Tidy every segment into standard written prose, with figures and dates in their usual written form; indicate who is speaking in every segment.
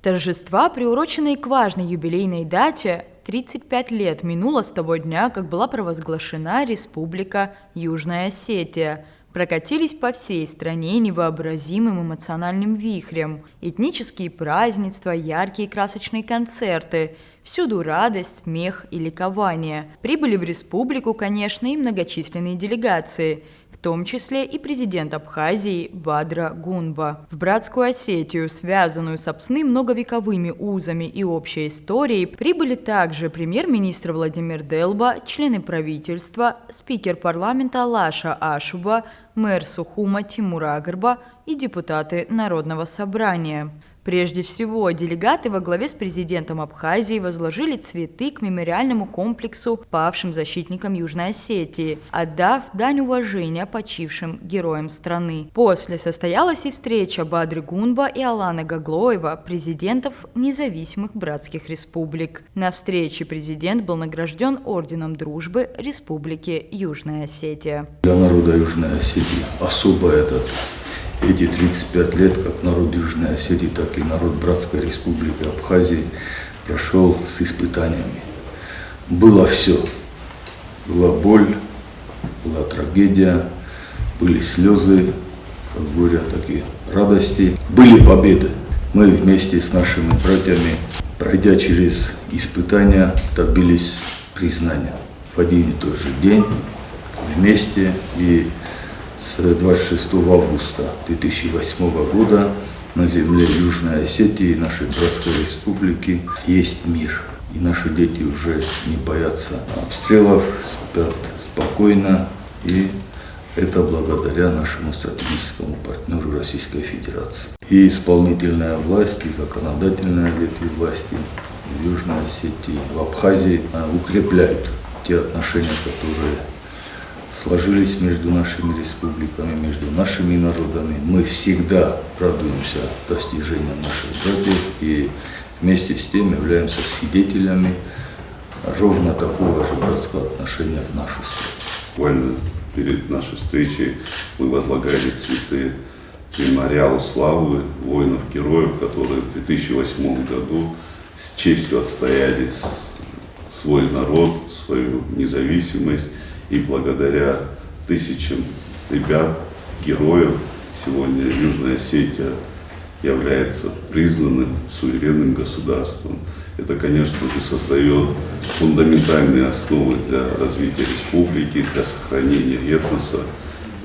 Speaker 1: Торжества, приуроченные к важной юбилейной дате, 35 лет минуло с того дня, как была провозглашена Республика Южная Осетия, прокатились по всей стране невообразимым эмоциональным вихрем. Этнические празднества, яркие красочные концерты – всюду радость, смех и ликование. Прибыли в республику, конечно, и многочисленные делегации, в том числе и президент Абхазии Бадра Гунба. В братскую Осетию, связанную с Апсны многовековыми узами и общей историей, прибыли также премьер-министр Владимир Делба, члены правительства, спикер парламента Лаша Ашуба, мэр Сухума Тимур Агарба и депутаты Народного собрания. Прежде всего, делегаты во главе с президентом Абхазии возложили цветы к мемориальному комплексу павшим защитникам Южной Осетии, отдав дань уважения почившим героям страны. После состоялась и встреча Бадры Гунба и Алана Гаглоева, президентов независимых братских республик. На встрече президент был награжден орденом дружбы Республики Южная Осетия.
Speaker 2: Для народа Южной Осетии особо эти 35 лет, как народ Южной Осетии, так и народ Братской Республики Абхазии прошел с испытаниями. Было все. Была боль, была трагедия, были слезы, как горя, так и радости. Были победы. Мы вместе с нашими братьями, пройдя через испытания, добились признания. В один и тот же день, вместе, и с 26 августа 2008 года на земле Южной Осетии, нашей братской республики, есть мир. И наши дети уже не боятся обстрелов, спят спокойно. И это благодаря нашему стратегическому партнеру Российской Федерации. И исполнительная власть, и законодательная ветви власти в Южной Осетии, в Абхазии укрепляют те отношения, которые сложились между нашими республиками, между нашими народами. Мы всегда радуемся достижениям наших братьев и вместе с тем являемся свидетелями ровно такого же братского отношения в нашу страну.
Speaker 3: Буквально перед нашей встречей мы возлагали цветы к мемориалу славы воинов-героев, которые в 2008 году с честью отстояли свой народ, свою независимость. И благодаря тысячам ребят, героев, сегодня Южная Осетия является признанным суверенным государством. Это, конечно же, создает фундаментальные основы для развития республики, для сохранения этноса.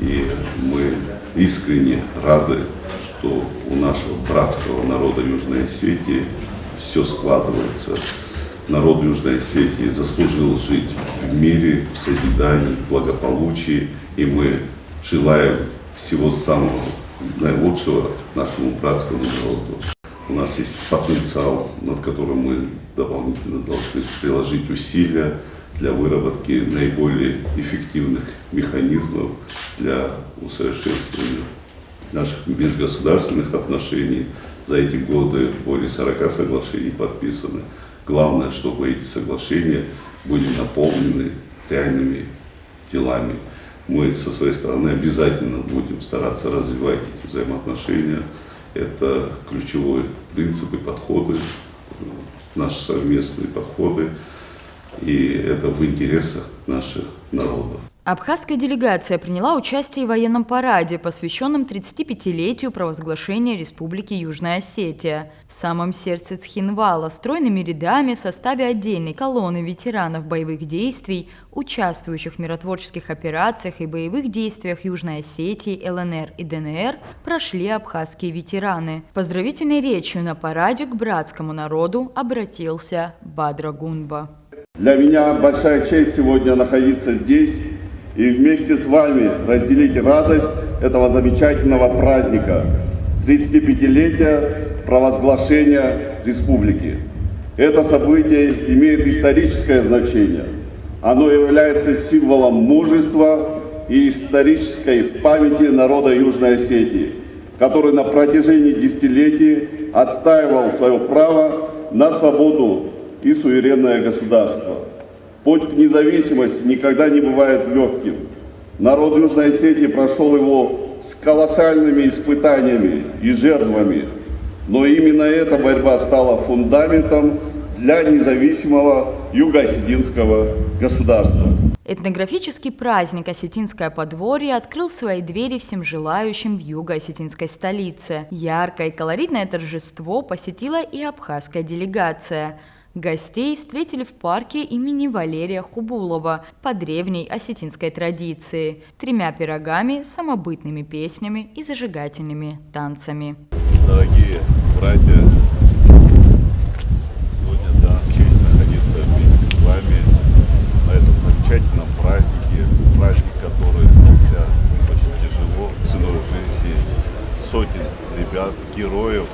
Speaker 3: И мы искренне рады, что у нашего братского народа Южной Осетии все складывается. Народ Южной Осетии заслужил жить в мире, в созидании, в благополучии. И мы желаем всего самого наилучшего нашему братскому народу. У нас есть потенциал, над которым мы дополнительно должны приложить усилия для выработки наиболее эффективных механизмов для усовершенствования наших межгосударственных отношений. За эти годы более 40 соглашений подписаны. Главное, чтобы эти соглашения были наполнены реальными делами. Мы со своей стороны обязательно будем стараться развивать эти взаимоотношения. Это ключевой принцип и подходы, наши совместные подходы. И это в интересах наших народов.
Speaker 1: Абхазская делегация приняла участие в военном параде, посвященном 35-летию провозглашения Республики Южная Осетия. В самом сердце Цхинвала, стройными рядами в составе отдельной колонны ветеранов боевых действий, участвующих в миротворческих операциях и боевых действиях Южной Осетии, ЛНР и ДНР, прошли абхазские ветераны. С поздравительной речью на параде к братскому народу обратился Бадра Гунба.
Speaker 4: Для меня большая честь сегодня находиться здесь и вместе с вами разделить радость этого замечательного праздника – 35-летия провозглашения республики. Это событие имеет историческое значение. Оно является символом мужества и исторической памяти народа Южной Осетии, который на протяжении десятилетий отстаивал свое право на свободу и суверенное государство. Путь к независимости никогда не бывает легким. Народ Южной Осетии прошел его с колоссальными испытаниями и жертвами. Но именно эта борьба стала фундаментом для независимого юго-осетинского государства.
Speaker 1: Этнографический праздник «Осетинское подворье» открыл свои двери всем желающим в юго-осетинской столице. Яркое и колоритное торжество посетила и абхазская делегация. Гостей встретили в парке имени Валерия Хубулова по древней осетинской традиции – 3 пирогами, самобытными песнями и зажигательными танцами.
Speaker 5: Дорогие братья, сегодня для нас честь находиться вместе с вами на этом замечательном празднике, праздник, который дался очень тяжело, ценой жизни сотен ребят, героев,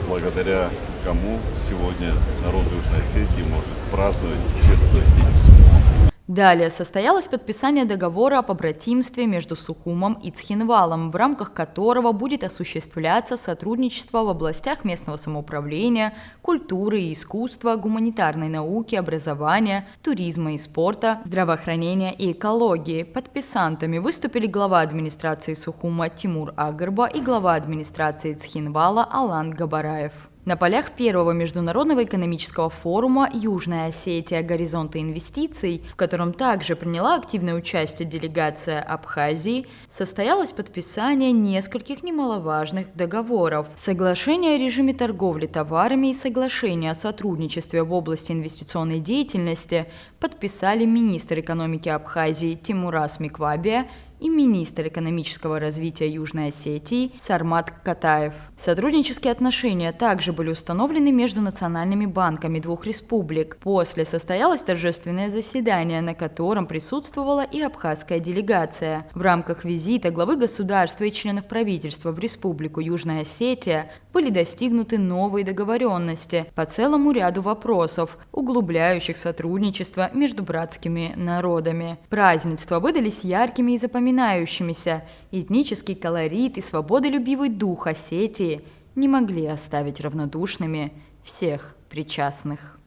Speaker 5: благодаря кому сегодня народ Южной Осетии может праздновать и чествовать День Сухума.
Speaker 1: Далее состоялось подписание договора о побратимстве между Сухумом и Цхинвалом, в рамках которого будет осуществляться сотрудничество в областях местного самоуправления, культуры и искусства, гуманитарной науки, образования, туризма и спорта, здравоохранения и экологии. Подписантами выступили глава администрации Сухума Тимур Агарба и глава администрации Цхинвала Алан Габараев. На полях первого международного экономического форума «Южная Осетия. Горизонты инвестиций», в котором также приняла активное участие делегация Абхазии, состоялось подписание нескольких немаловажных договоров. Соглашение о режиме торговли товарами и соглашение о сотрудничестве в области инвестиционной деятельности подписали министр экономики Абхазии Тимурас Миквабия и министр экономического развития Южной Осетии Сармат Катаев. Сотруднические отношения также были установлены между национальными банками двух республик. После состоялось торжественное заседание, на котором присутствовала и абхазская делегация. В рамках визита главы государства и членов правительства в Республику Южная Осетия были достигнуты новые договоренности по целому ряду вопросов, углубляющих сотрудничество между братскими народами. Празднества выдались яркими и запоминающимися. Этнический колорит и свободолюбивый дух Осетии не могли оставить равнодушными всех причастных.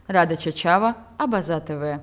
Speaker 1: Рада Чачава, Абаза ТВ.